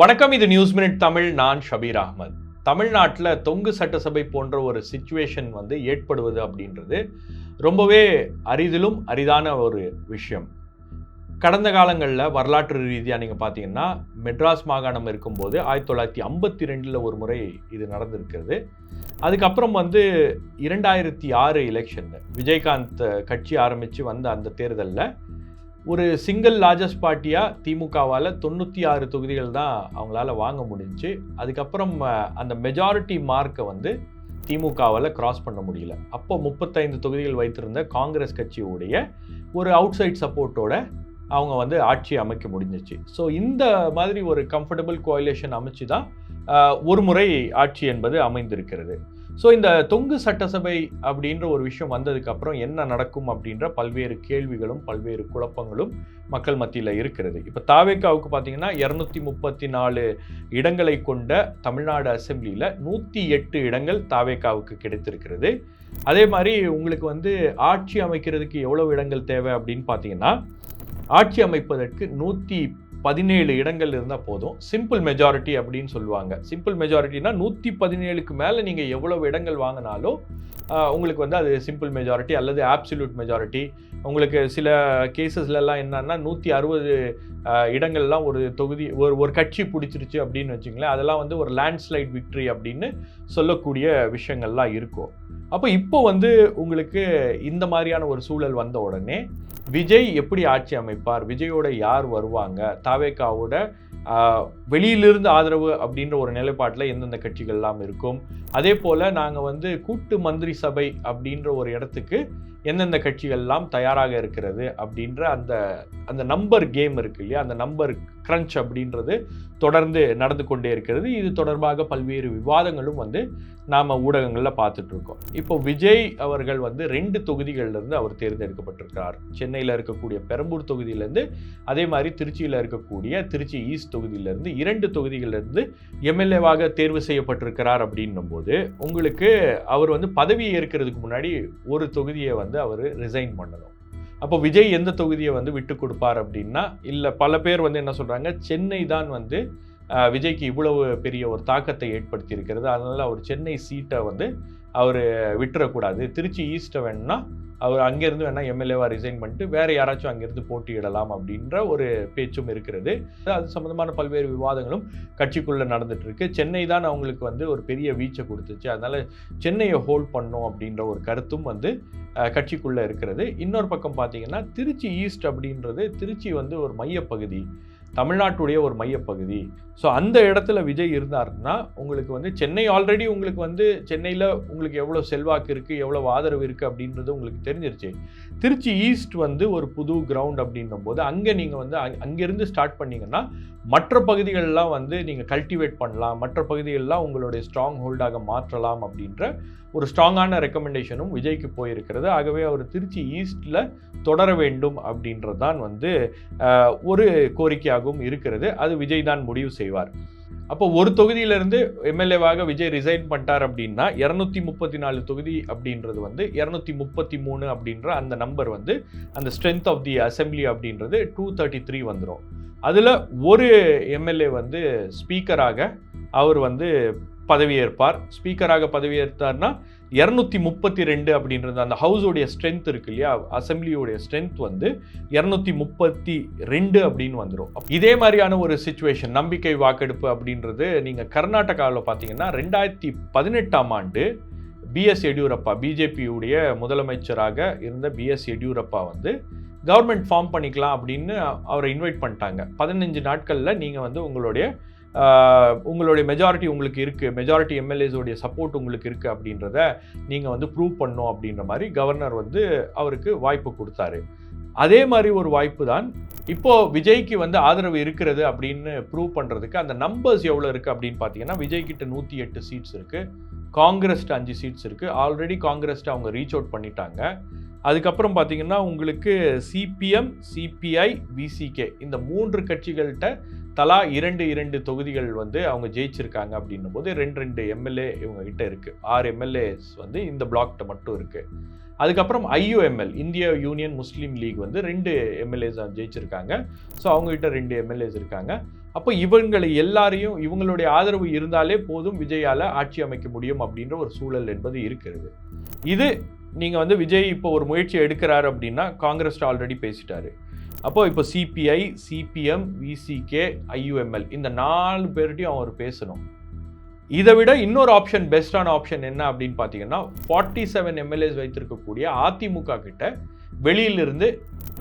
வணக்கம், இது news minute Tamil. நான் ஷபீர் அகமது. தமிழ்நாட்டில் தொங்கு சட்டசபை போன்ற ஒரு சிச்சுவேஷன் ஏற்படுவது அப்படின்றது ரொம்பவே அரிதிலும் அரிதான ஒரு விஷயம். கடந்த காலங்களில் வரலாற்று ரீதியாக நீங்கள் பார்த்தீங்கன்னா மெட்ராஸ் மாகாணம் இருக்கும்போது 1952 ஒரு முறை இது நடந்திருக்கிறது. அதுக்கப்புறம் 2006 எலெக்ஷன் விஜயகாந்த் கட்சி ஆரம்பித்து வந்த அந்த தேர்தலில் ஒரு சிங்கிள் லார்ஜஸ்ட் பார்ட்டியாக திமுகவால் 96 தொகுதிகள் தான் அவங்களால வாங்க முடிஞ்சு. அதுக்கப்புறம் அந்த மெஜாரிட்டி மார்க்கை திமுகவால் கிராஸ் பண்ண முடியல. அப்போ 35 தொகுதிகள் வைத்திருந்த காங்கிரஸ் கட்சியுடைய ஒரு அவுட் சைட் சப்போர்ட்டோட அவங்க ஆட்சி அமைக்க முடிஞ்சிச்சு. ஸோ இந்த மாதிரி ஒரு கம்ஃபர்டபுள் கோயலேஷன் அமைச்சு தான் ஒரு முறை ஆட்சி என்பது அமைந்திருக்கிறது. ஸோ இந்த தொங்கு சட்டசபை அப்படின்ற ஒரு விஷயம் வந்ததுக்கப்புறம் என்ன நடக்கும் அப்படின்ற பல்வேறு கேள்விகளும் பல்வேறு குழப்பங்களும் மக்கள் மத்தியில் இருக்கிறது. இப்போ தாவேகாவுக்கு பார்த்தீங்கன்னா 234 இடங்களை கொண்ட தமிழ்நாடு அசெம்பிளியில் 108 இடங்கள் தாவேகாவுக்கு கிடைத்திருக்கிறது. அதே மாதிரி உங்களுக்கு ஆட்சி அமைக்கிறதுக்கு எவ்வளவு இடங்கள் தேவை அப்படின்னு பார்த்தீங்கன்னா, ஆட்சி அமைப்பதற்கு 117 இடங்கள் இருந்தால் போதும். சிம்பிள் மெஜாரிட்டி அப்படின்னு சொல்லுவாங்க. சிம்பிள் மெஜாரிட்டினா 117க்கு மேலே நீங்கள் எவ்வளவு இடங்கள் வாங்கினாலும் உங்களுக்கு அது சிம்பிள் மெஜாரிட்டி அல்லது ஆப்சல்யூட் மெஜாரிட்டி. உங்களுக்கு சில கேசஸ்லாம் என்னன்னா 160 இடங்கள்லாம் ஒரு தொகுதி ஒரு கட்சி பிடிச்சிருச்சு அப்படின்னு வச்சுங்களேன், அதெல்லாம் ஒரு லேண்ட்ஸ்லைட் விக்ட்ரி அப்படின்னு சொல்லக்கூடிய விஷயங்கள்லாம் இருக்கும். அப்போ இப்போ உங்களுக்கு இந்த மாதிரியான ஒரு சூழல் வந்த உடனே விஜய் எப்படி ஆட்சி அமைப்பார், விஜயோட யார் வருவாங்க, தாவேகாவோட வெளியிலிருந்து ஆதரவு அப்படின்ற ஒரு நிலைப்பாட்டில் எந்தெந்த கட்சிகள்லாம் இருக்கும், அதே போல் நாங்கள் கூட்டு மந்திரி சபை அப்படின்ற ஒரு இடத்துக்கு எந்தெந்த கட்சிகள்லாம் தயாராக இருக்கிறது அப்படின்ற அந்த நம்பர் கேம் இருக்கு இல்லையா, அந்த நம்பர் கிரன்ச் அப்படின்றது தொடர்ந்து நடந்து கொண்டே இருக்கிறது. இது தொடர்பாக பல்வேறு விவாதங்களும் நாம் ஊடகங்களில் பார்த்துட்டு இருக்கோம். இப்போ விஜய் அவர்கள் 2 தொகுதிகளிலிருந்து அவர் தேர்ந்தெடுக்கப்பட்டிருக்கிறார். சென்னையில் இருக்கக்கூடிய பெரம்பூர் தொகுதியிலேருந்து, அதே மாதிரி திருச்சியில் இருக்கக்கூடிய திருச்சி ஈஸ்ட் தொகுதியிலேருந்து 2 தொகுதிகளிலிருந்து எம்எல்ஏவாக தேர்வு செய்யப்பட்டிருக்கிறார். அப்படின்னும் போது உங்களுக்கு அவர் பதவி ஏற்கிறதுக்கு முன்னாடி ஒரு தொகுதியை அவர் ரிசைன் பண்ணணும். அப்போ விஜய் எந்த தொகுதியை விட்டு கொடுப்பார் அப்படின்னா, இல்லை பல பேர் என்ன சொல்கிறாங்க, சென்னை தான் விஜய்க்கு இவ்வளவு பெரிய ஒரு தாக்கத்தை ஏற்படுத்தி இருக்கிறது, அதனால் அவர் சென்னை சீட்டை அவர் விட்டுறக்கூடாது, திருச்சி ஈஸ்ட்டை வேணும்னா அவர் அங்கேருந்து வேணால் எம்எல்ஏவாக ரிசைன் பண்ணிட்டு வேறு யாராச்சும் அங்கேருந்து போட்டியிடலாம் அப்படின்ற ஒரு பேச்சும் இருக்கிறது. அது சம்மந்தமான பல்வேறு விவாதங்களும் கட்சிக்குள்ளே நடந்துகிட்ருக்கு. சென்னை தான் அவங்களுக்கு ஒரு பெரிய வீச்சை கொடுத்துச்சு, அதனால் சென்னையை ஹோல்ட் பண்ணோம் அப்படின்ற ஒரு கருத்தும் கட்சிக்குள்ளே இருக்கிறது. இன்னொரு பக்கம் பார்த்தீங்கன்னா திருச்சி ஈஸ்ட் அப்படின்றது திருச்சி ஒரு மையப்பகுதி, தமிழ்நாட்டுடைய ஒரு மையப்பகுதி. ஸோ அந்த இடத்துல விஜய் இருந்தாருன்னா உங்களுக்கு சென்னை ஆல்ரெடி உங்களுக்கு சென்னையில் உங்களுக்கு எவ்வளோ செல்வாக்கு இருக்குது, எவ்வளோ ஆதரவு இருக்குது அப்படின்றது உங்களுக்கு தெரிஞ்சிருச்சு. திருச்சி ஈஸ்ட் ஒரு புது கிரவுண்ட் அப்படின்னும் போது அங்கே நீங்கள் அங்கேருந்து ஸ்டார்ட் பண்ணிங்கன்னா மற்ற பகுதிகளெலாம் நீங்கள் கல்டிவேட் பண்ணலாம், மற்ற பகுதிகளெலாம் உங்களுடைய ஸ்ட்ராங் ஹோல்டாக மாற்றலாம் அப்படின்ற ஒரு ஸ்ட்ராங்கான ரெக்கமெண்டேஷனும் விஜய்க்கு போயிருக்கிறது. ஆகவே அவர் திருச்சி ஈஸ்டில் தொடர வேண்டும் அப்படின்றது தான் ஒரு கோரிக்கையாகவும் இருக்கிறது. அது விஜய் தான் முடிவு செய்வார். அப்போ ஒரு தொகுதியிலிருந்து எம்எல்ஏவாக விஜய் ரிசைன் பண்ணிட்டார் அப்படின்னா 234 தொகுதி அப்படின்றது 233 அப்படின்ற அந்த நம்பர் அந்த ஸ்ட்ரென்த் ஆஃப் தி அசெம்பிளி அப்படின்றது 233 வந்துடும். அதில் ஒரு எம்எல்ஏ ஸ்பீக்கராக அவர் பதவியேற்பார். ஸ்பீக்கராக பதவியேற்றார்னா 232 அப்படின்றது அந்த ஹவுஸோடைய ஸ்ட்ரென்த் இருக்கு இல்லையா, அசெம்பிளியோடைய ஸ்ட்ரென்த் 232 அப்படின்னு வந்துடும். இதே மாதிரியான ஒரு சிச்சுவேஷன் நம்பிக்கை வாக்கெடுப்பு அப்படின்றது நீங்கள் கர்நாடகாவில் பார்த்தீங்கன்னா 2018ஆம் ஆண்டு பிஎஸ் எடியூரப்பா, பிஜேபியுடைய முதலமைச்சராக இருந்த பிஎஸ் எடியூரப்பா கவர்மெண்ட் ஃபார்ம் பண்ணிக்கலாம் அப்படின்னு அவரை இன்வைட் பண்ணிட்டாங்க. 15 நாட்களில் நீங்கள் உங்களுடைய மெஜாரிட்டி உங்களுக்கு இருக்குது, மெஜாரிட்டி எம்எல்ஏஸோடைய சப்போர்ட் உங்களுக்கு இருக்குது அப்படின்றத நீங்கள் ப்ரூவ் பண்ணணும் அப்படின்ற மாதிரி கவர்னர் அவருக்கு வாய்ப்பு கொடுத்தாரு. அதே மாதிரி ஒரு வாய்ப்பு தான் இப்போது விஜய்க்கு ஆதரவு இருக்கிறது அப்படின்னு ப்ரூவ் பண்ணுறதுக்கு அந்த நம்பர்ஸ் எவ்வளோ இருக்குது அப்படின்னு பார்த்தீங்கன்னா, விஜய்கிட்ட 108 சீட்ஸ் இருக்குது, காங்கிரஸ்ட்டு 5 சீட்ஸ் இருக்குது. ஆல்ரெடி காங்கிரஸ்ட்டு அவங்க ரீச் அவுட் பண்ணிட்டாங்க. அதுக்கப்புறம் பார்த்தீங்கன்னா உங்களுக்கு சிபிஎம், சிபிஐ, விசிகே இந்த 3 கட்சிகள்கிட்ட தலா 2 தொகுதிகள் வந்து அவங்க ஜெயிச்சிருக்காங்க அப்படின்னும் போது 2 எம்எல்ஏ இவங்க கிட்ட இருக்கு. 6 எம்எல்ஏஸ் வந்து இந்த பிளாக்ல மட்டும் இருக்கு. அதுக்கப்புறம் IUML இந்திய யூனியன் முஸ்லீம் லீக் வந்து 2 எம்எல்ஏஸ் ஜெயிச்சிருக்காங்க. ஸோ அவங்க கிட்ட 2 எம்எல்ஏஸ் இருக்காங்க. அப்போ இவங்களை எல்லாரையும் இவங்களுடைய ஆதரவு இருந்தாலே போதும் விஜயால ஆட்சி அமைக்க முடியும் அப்படின்ற ஒரு சூழல் என்பது இருக்கிறது. இது நீங்க வந்து விஜய் இப்போ ஒரு முயற்சி எடுக்கிறாரு அப்படின்னா காங்கிரஸ் ஆல்ரெடி பேசிட்டாரு. அப்போ இப்போ CPI, CPM, VCK, IUML இந்த 4 பேர்கிட்டையும் அவர் பேசணும். இதை விட இன்னொரு ஆப்ஷன், பெஸ்டான ஆப்ஷன் என்ன அப்படின்னு பார்த்தீங்கன்னா 47 எம்எல்ஏஸ் வைத்திருக்கக்கூடிய அதிமுக கிட்ட வெளியிலிருந்து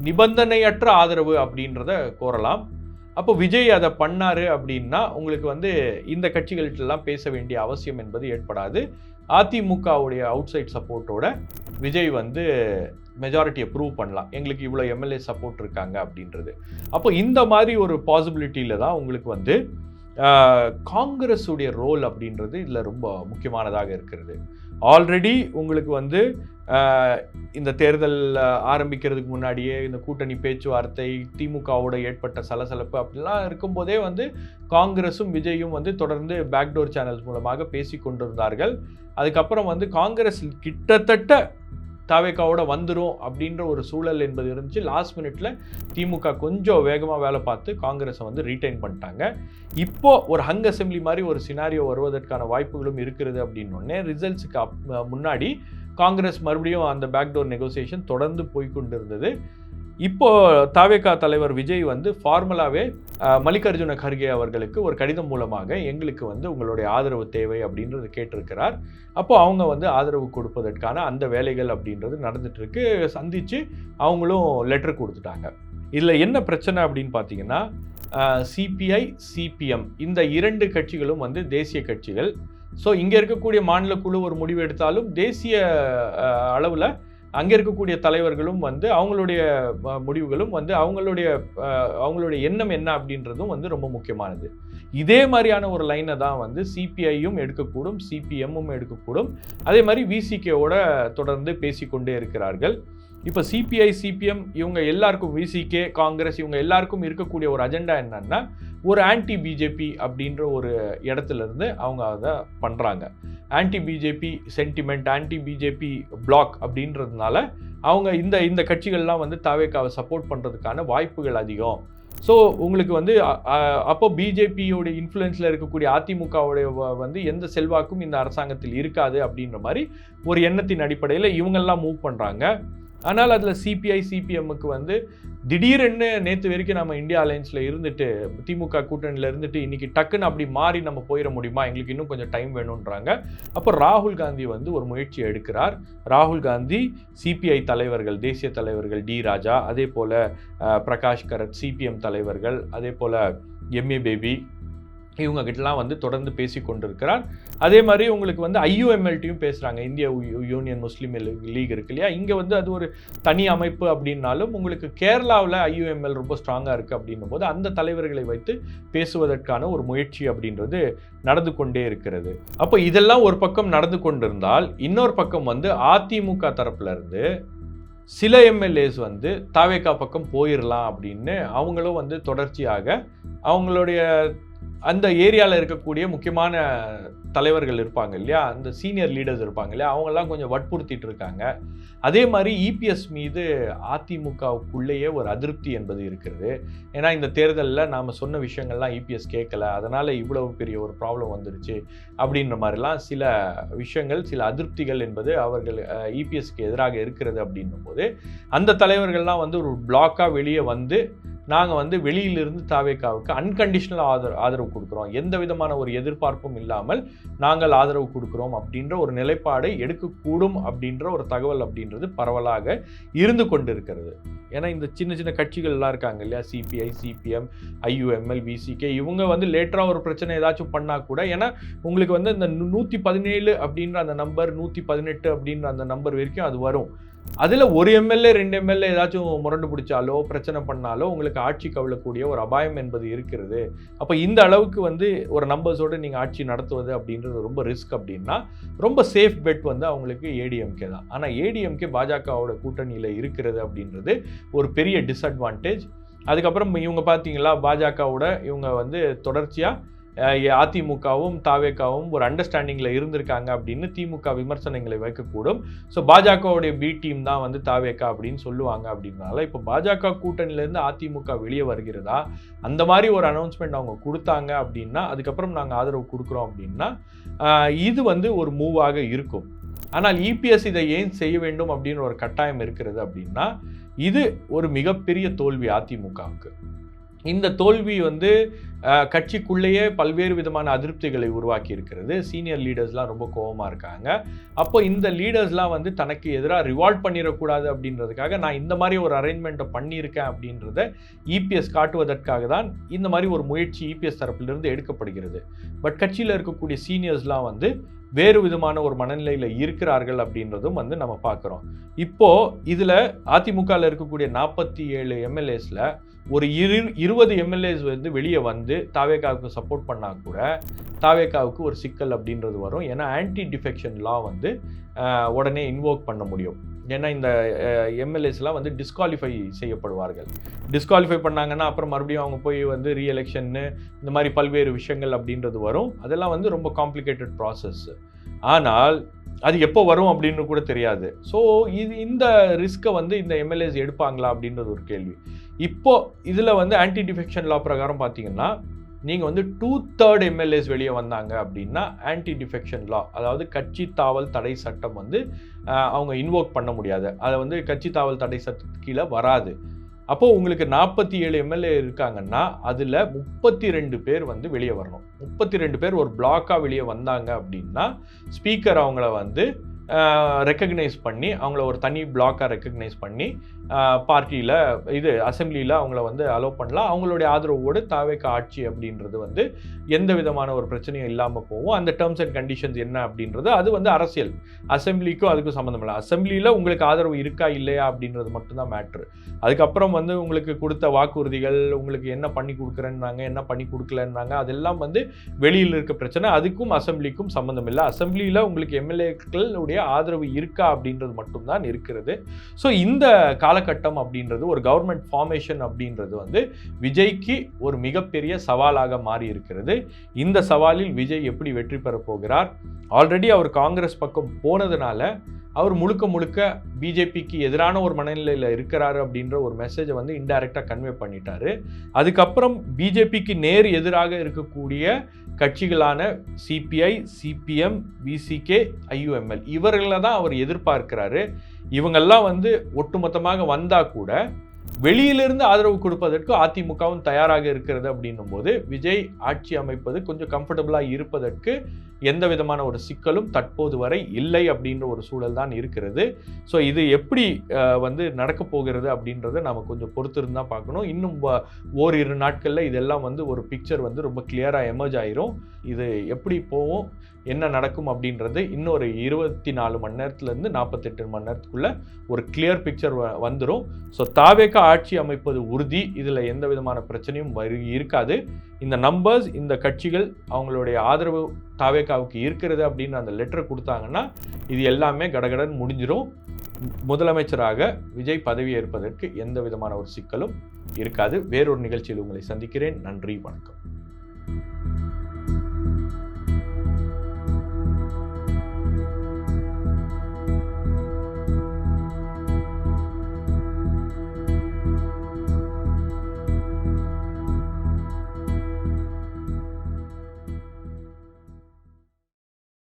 நிபந்தனையற்ற ஆதரவு அப்படின்றத கோரலாம். அப்போ விஜய் அதை பண்ணாரு அப்படின்னா உங்களுக்கு வந்து இந்த கட்சிகள்கிட்டலாம் பேச வேண்டிய அவசியம் என்பது ஏற்படாது. அதிமுகவுடைய அவுட் சைட் சப்போர்ட்டோட விஜய் வந்து மெஜாரிட்டியை ப்ரூவ் பண்ணலாம், எங்களுக்கு இவ்வளோ எம்எல்ஏ சப்போர்ட் இருக்காங்க அப்படின்றது. அப்போ இந்த மாதிரி ஒரு பாசிபிலிட்டியில் தான் உங்களுக்கு வந்து காங்கிரஸுடைய ரோல் அப்படின்றது இதில் ரொம்ப முக்கியமானதாக இருக்கிறது. ஆல்ரெடி உங்களுக்கு வந்து இந்த தேர்தல் ஆரம்பிக்கிறதுக்கு முன்னாடியே இந்த கூட்டணி பேச்சுவார்த்தை, திமுகவோட ஏற்பட்ட சலசலப்பு அப்படிலாம் இருக்கும்போதே வந்து காங்கிரஸும் விஜயும் வந்து தொடர்ந்து பேக்டோர் சேனல்ஸ் மூலமாக பேசி கொண்டிருந்தார்கள். அதுக்கப்புறம் வந்து காங்கிரஸ் கிட்டத்தட்ட தாவேக்காவோட வந்துடும் அப்படின்ற ஒரு சூழல் என்பது இருந்துச்சு. லாஸ்ட் மினிட்ல திமுக கொஞ்சம் வேகமாக வேலை பார்த்து காங்கிரஸை வந்து ரீடைன் பண்ணிட்டாங்க. இப்போ ஒரு ஹங் அசெம்பிளி மாதிரி ஒரு சினாரியோ வருவதற்கான வாய்ப்புகளும் இருக்கிறது அப்படின்னோடனே ரிசல்ட்ஸுக்கு முன்னாடி காங்கிரஸ் மறுபடியும் அந்த பேக்டோர் நெகோசியேஷன் தொடர்ந்து போய்கொண்டிருந்தது. இப்போ தாவேகா தலைவர் விஜய் வந்து ஃபார்மலாவே மல்லிகார்ஜுன கர்கே அவர்களுக்கு ஒரு கடிதம் மூலமாக எங்களுக்கு வந்து உங்களுடைய ஆதரவு தேவை அப்படின்றது கேட்டிருக்கிறார். அப்போ அவங்க வந்து ஆதரவு கொடுப்பதற்கான அந்த வேலைகள் அப்படின்றது நடந்துட்டு இருக்கு. சந்திச்சு அவங்களும் லெட்டர் கொடுத்துட்டாங்க. இதில் என்ன பிரச்சனை அப்படின்னு பார்த்தீங்கன்னா CPI, CPM இந்த 2 கட்சிகளும் வந்து தேசிய கட்சிகள். ஸோ இங்கே இருக்கக்கூடிய மாநில குழு ஒரு முடிவு எடுத்தாலும் தேசிய அளவில் அங்கே இருக்கக்கூடிய தலைவர்களும் வந்து அவங்களுடைய முடிவுகளும் வந்து அவங்களுடைய எண்ணம் என்ன அப்படின்றதும் வந்து ரொம்ப முக்கியமானது. இதே மாதிரியான ஒரு லைனை தான் வந்து CPIயும் எடுக்கக்கூடும், CPMமும் எடுக்கக்கூடும். அதே மாதிரி VCKவோட தொடர்ந்து பேசிக்கொண்டே இருக்கிறார்கள். இப்போ CPI, CPM இவங்க எல்லாருக்கும், VCK, காங்கிரஸ் இவங்க எல்லாருக்கும் இருக்கக்கூடிய ஒரு அஜெண்டா என்னன்னா ஒரு ஆன்டி பிஜேபி அப்படின்ற ஒரு இடத்துல இருந்து அவங்க அதை பண்ணுறாங்க. Anti BJP sentiment, anti BJP block அப்படின்றதுனால அவங்க இந்த கட்சிகள்லாம் வந்து தாவேக்காவை சப்போர்ட் பண்ணுறதுக்கான வாய்ப்புகள் அதிகம். ஸோ உங்களுக்கு வந்து அப்போ பிஜேபியோடைய இன்ஃப்ளூயன்ஸில் இருக்கக்கூடிய அதிமுகவுடைய வந்து எந்த செல்வாக்கும் இந்த அரசாங்கத்தில் இருக்காது அப்படின்ற மாதிரி ஒரு எண்ணத்தின் அடிப்படையில் இவங்கெல்லாம் மூவ் பண்ணுறாங்க. ஆனால் அதில் CPI, CPMக்கு வந்து திடீரென்னு நேற்று வரைக்கும் நம்ம இந்தியா அலையன்ஸில் இருந்துட்டு திமுக கூட்டணியில் இருந்துட்டு இன்னைக்கு டக்குன்னு அப்படி மாறி நம்ம போயிட முடியுமா, எங்களுக்கு இன்னும் கொஞ்சம் டைம் வேணுன்றாங்க. அப்போ ராகுல் காந்தி வந்து ஒரு முயற்சி எடுக்கிறார். ராகுல் காந்தி CPI தலைவர்கள், தேசிய தலைவர்கள் D. ராஜா, அதே போல் பிரகாஷ் கரத், CPM தலைவர்கள், அதே போல் MA பேபி இவங்க கிட்டலாம் வந்து தொடர்ந்து பேசி கொண்டிருக்கிறார். அதே மாதிரி உங்களுக்கு வந்து IUMLட்டையும் பேசுகிறாங்க. இந்திய யூனியன் முஸ்லீம் லீக் இருக்கு இல்லையா, இங்கே வந்து அது ஒரு தனி அமைப்பு அப்படின்னாலும் உங்களுக்கு கேரளாவில் IUML ரொம்ப ஸ்ட்ராங்காக இருக்குது அப்படின்னும் போது அந்த தலைவர்களை வைத்து பேசுவதற்கான ஒரு முயற்சி அப்படின்றது நடந்து கொண்டே இருக்கிறது. அப்போ இதெல்லாம் ஒரு பக்கம் நடந்து கொண்டிருந்தால் இன்னொரு பக்கம் வந்து அதிமுக தரப்புல இருந்து சில எம்எல்ஏஸ் வந்து தாவேகா பக்கம் போயிடலாம் அப்படின்னு அவங்களும் வந்து தொடர்ச்சியாக அவங்களுடைய அந்த ஏரியாவில் இருக்கக்கூடிய முக்கியமான தலைவர்கள் இருப்பாங்க இல்லையா, அந்த சீனியர் லீடர்ஸ் இருப்பாங்க இல்லையா, அவங்கெல்லாம் கொஞ்சம் வற்புறுத்திட்டு இருக்காங்க. அதே மாதிரி EPS மீது அதிமுகவுக்குள்ளேயே ஒரு அதிருப்தி என்பது இருக்கிறது. ஏன்னா இந்த தேர்தலில் நாம் சொன்ன விஷயங்கள்லாம் EPS கேட்கல, அதனால் இவ்வளவு பெரிய ஒரு ப்ராப்ளம் வந்துருச்சு அப்படின்ற மாதிரிலாம் சில விஷயங்கள், சில அதிருப்திகள் என்பது அவர்கள் EPSக்கு எதிராக இருக்கிறது அப்படின்னும் போது அந்த தலைவர்கள்லாம் வந்து ஒரு பிளாக்காக வெளியே வந்து நாங்கள் வந்து வெளியிலிருந்து தாவேக்காவுக்கு அன்கண்டிஷனல் ஆதரவு கொடுக்குறோம், எந்த விதமான ஒரு எதிர்பார்ப்பும் இல்லாமல் நாங்கள் ஆதரவு கொடுக்குறோம் அப்படின்ற ஒரு நிலைப்பாடை எடுக்கக்கூடும் அப்படின்ற ஒரு தகவல் அப்படின்றது பரவலாக இருந்து கொண்டிருக்கிறது. ஏன்னா இந்த சின்ன சின்ன கட்சிகள்லாம் இருக்காங்க இல்லையா, CPI, CPM, IUML, VCK இவங்க வந்து லேட்டராக ஒரு பிரச்சனை ஏதாச்சும் பண்ணால் கூட, ஏன்னா உங்களுக்கு வந்து இந்த 117 அப்படின்ற அந்த நம்பர், 118 அப்படின்ற அந்த நம்பர் வரைக்கும் அது வரும். அதில் ஒரு MLA 2 MLA ஏதாச்சும் முரண்டு பிடிச்சாலோ பிரச்சனை பண்ணாலோ உங்களுக்கு ஆட்சி கவிழக்கூடிய ஒரு அபாயம் என்பது இருக்கிறது. அப்போ இந்த அளவுக்கு வந்து ஒரு நம்பர்ஸோடு நீங்கள் ஆட்சி நடத்துவது அப்படின்றது ரொம்ப ரிஸ்க் அப்படின்னா ரொம்ப சேஃப் பெட் வந்து அவங்களுக்கு ADMK தான். ஆனால் ADMK பாஜகவோட கூட்டணியில் இருக்கிறது அப்படின்றது ஒரு பெரிய டிஸ்அட்வான்டேஜ். அதுக்கப்புறம் இவங்க பார்த்தீங்களா பாஜகவோட இவங்க வந்து தொடர்ச்சியாக அதிமுகவும் தாவேக்காவும் ஒரு அண்டர்ஸ்டாண்டிங்கில் இருந்திருக்காங்க அப்படின்னு திமுக விமர்சனங்களை வைக்கக்கூடும். ஸோ பாஜகவுடைய பி டீம் தான் வந்து தாவேக்கா அப்படின்னு சொல்லுவாங்க. அப்படின்னால இப்போ பாஜக கூட்டணியிலேருந்து அதிமுக வெளியே வருகிறதா, அந்த மாதிரி ஒரு அனௌன்ஸ்மெண்ட் அவங்க கொடுத்தாங்க அப்படின்னா அதுக்கப்புறம் நாங்கள் ஆதரவு கொடுக்குறோம் அப்படின்னா இது வந்து ஒரு மூவாக இருக்கும். ஆனால் இபிஎஸ் இதை ஏன் செய்ய வேண்டும் அப்படின்னு ஒரு கட்டாயம் இருக்கிறது அப்படின்னா இது ஒரு மிகப்பெரிய தோல்வி அதிமுகவுக்கு. இந்த தோல்வி வந்து கட்சிக்குள்ளேயே பல்வேறு விதமான அதிருப்திகளை உருவாக்கி இருக்கிறது. சீனியர் லீடர்ஸ்லாம் ரொம்ப கோபமாக இருக்காங்க. அப்போ இந்த லீடர்ஸ்லாம் வந்து தனக்கு எதிராக ரிவால்ட் பண்ணிடக்கூடாது அப்படின்றதுக்காக நான் இந்த மாதிரி ஒரு அரேஞ்ச்மெண்ட்டை பண்ணியிருக்கேன் அப்படின்றத இபிஎஸ் காட்டுவதற்காக தான் இந்த மாதிரி ஒரு முயற்சி இபிஎஸ் தரப்பிலிருந்து எடுக்கப்படுகிறது. பட் கட்சியில் இருக்கக்கூடிய சீனியர்ஸ்லாம் வந்து வேறு விதமான ஒரு மனநிலையில் இருக்கிறார்கள் அப்படின்றதும் வந்து நம்ம பார்க்குறோம். இப்போது இதில் அதிமுகவில் இருக்கக்கூடிய 47 எம்எல்ஏஸில் ஒரு 20 எம்எல்ஏஸ் வந்து வெளியே வந்து தாவேக்காவுக்கு சப்போர்ட் பண்ணால் கூட தாவேக்காவுக்கு ஒரு சிக்கல் அப்படின்றது வரும். ஏன்னா ஆன்டி டிஃபெக்ஷன் லா வந்து உடனே இன்வோக் பண்ண முடியும். ஏன்னா இந்த எம்எல்ஏஸ்லாம் வந்து டிஸ்குவாலிஃபை செய்யப்படுவார்கள். டிஸ்குவாலிஃபை பண்ணாங்கன்னா அப்புறம் மறுபடியும் அவங்க போய் வந்து ரீஎலெக்ஷன்னு இந்த மாதிரி பல்வேறு விஷயங்கள் அப்படின்றது வரும். அதெல்லாம் வந்து ரொம்ப காம்ப்ளிகேட்டட் ப்ராசஸ். ஆனால் அது எப்போ வரும் அப்படின்னு கூட தெரியாது. ஸோ இந்த ரிஸ்க்கை வந்து இந்த எம்எல்ஏஸ் எடுப்பாங்களா அப்படின்றது ஒரு கேள்வி. இப்போ இதில் வந்து ஆன்டி டிஃபெக்ஷன் லா பிரகாரம் பார்த்தீங்கன்னா நீங்கள் வந்து 2/3 எம்எல்ஏஸ் வெளியே வந்தாங்க அப்படின்னா ஆன்டி டிஃபெக்ஷன் லா, அதாவது கட்சி தாவல் தடை சட்டம் வந்து அவங்க இன்வோக் பண்ண முடியாது. அதை வந்து கட்சி தாவல் தடை சட்டத்துக்கு கீழே வராது. அப்போது உங்களுக்கு 47 எம்எல்ஏ இருக்காங்கன்னா அதில் 32 பேர் வந்து வெளியே வரணும். 32 பேர் ஒரு பிளாக்காக வெளியே வந்தாங்க அப்படின்னா ஸ்பீக்கர் அவங்கள வந்து ரெக்கக்னைஸ் பண்ணி அவங்கள ஒரு தனி பிளாக்காக ரெக்கக்னைஸ் பண்ணி பார்ட்டியில் அசெம்பிளியில் அவங்கள வந்து அலோவ் பண்ணலாம். அவங்களுடைய ஆதரவோடு தாவேக்கா ஆட்சி அப்படின்றது வந்து எந்த விதமான ஒரு பிரச்சனையும் இல்லாமல் போகும். அந்த டேர்ம்ஸ் அண்ட் கண்டிஷன்ஸ் என்ன அப்படின்றது அது வந்து அரசியல், அசெம்பிளிக்கும் அதுக்கும் சம்மந்தம் இல்லை. அசெம்பிளியில் உங்களுக்கு ஆதரவு இருக்கா இல்லையா அப்படின்றது மட்டும்தான் மேட்ரு. அதுக்கப்புறம் வந்து உங்களுக்கு கொடுத்த வாக்குறுதிகள், உங்களுக்கு என்ன பண்ணி கொடுக்குறேன்னாங்க, என்ன பண்ணி கொடுக்கலன்னாங்க, அதெல்லாம் வந்து வெளியில் இருக்க பிரச்சனை. அதுக்கும் அசெம்பிளிக்கும் சம்மந்தம் இல்லை. அசெம்பிளியில் உங்களுக்கு எம்எல்ஏக்களுடைய ஆதரவு இருக்கா அப்படின்றது மட்டும்தான் இருக்கிறது. ஸோ இந்த காலகட்டம் அப்படின்றது ஒரு கவர்மெண்ட் ஃபார்மேஷன் அப்படின்றது வந்து விஜய்க்கு ஒரு மிகப்பெரிய சவாலாக மாறி இருக்கிறது. இந்த சவாலில் விஜய் எப்படி வெற்றி பெற போகிறார்? ஆல்ரெடி அவர் காங்கிரஸ் பக்கம் போனதுனால அவர் முழுக்க பிஜேபிக்கு எதிரான ஒரு மனநிலையில் இருக்கிறாரு அப்படின்ற ஒரு மெசேஜை வந்து இன்டைரக்டாக கன்வே பண்ணிட்டாரு. அதுக்கப்புறம் பிஜேபிக்கு நேர் எதிராக இருக்கக்கூடிய கட்சிகளான சிபிஐ, சிபிஎம், விசிகே, ஐயுஎம்எல் இவர்களை தான் அவர் எதிர்பார்க்கிறாரு. இவங்கெல்லாம் வந்து ஒட்டுமொத்தமாக வந்தால் கூட வெளியிலிருந்து ஆதரவு கொடுப்பதற்கு அதிமுகவும் தயாராக இருக்கிறது அப்படின்னும் போது விஜய் ஆட்சி அமைப்பது கொஞ்சம் கம்ஃபர்டபுளாக இருப்பதற்கு எந்த விதமான ஒரு சிக்கலும் தற்போது வரை இல்லை அப்படின்ற ஒரு சூழல் தான் இருக்கிறது. ஸோ இது எப்படி வந்து நடக்க போகிறது அப்படின்றத நம்ம கொஞ்சம் பொறுத்திருந்து தான் பார்க்கணும். இன்னும் ஓரிரு நாட்களில் இதெல்லாம் வந்து ஒரு பிக்சர் வந்து ரொம்ப கிளியராக எமர்ஜ் ஆயிரும். இது எப்படி போகும், என்ன நடக்கும் அப்படின்றது இன்னொரு 24 மணி நேரத்துலேருந்து 48 மணி நேரத்துக்குள்ள ஒரு கிளியர் பிக்சர் வந்துடும். ஸோ தாவேக்கா ஆட்சி அமைப்பது உறுதி. இதில் எந்த விதமான பிரச்சனையும் இருக்காது. இந்த நம்பர்ஸ், இந்த கட்சிகள் அவங்களுடைய ஆதரவு தாவேக்காவுக்கு இருக்கிறது அப்படின்னு அந்த லெட்டர் கொடுத்தாங்கன்னா இது எல்லாமே கடகடன் முடிஞ்சிடும். முதலமைச்சராக விஜய் பதவி ஏற்பதற்கு எந்த விதமான ஒரு சிக்கலும் இருக்காது. வேறொரு நிகழ்ச்சியில் உங்களை சந்திக்கிறேன். நன்றி, வணக்கம்.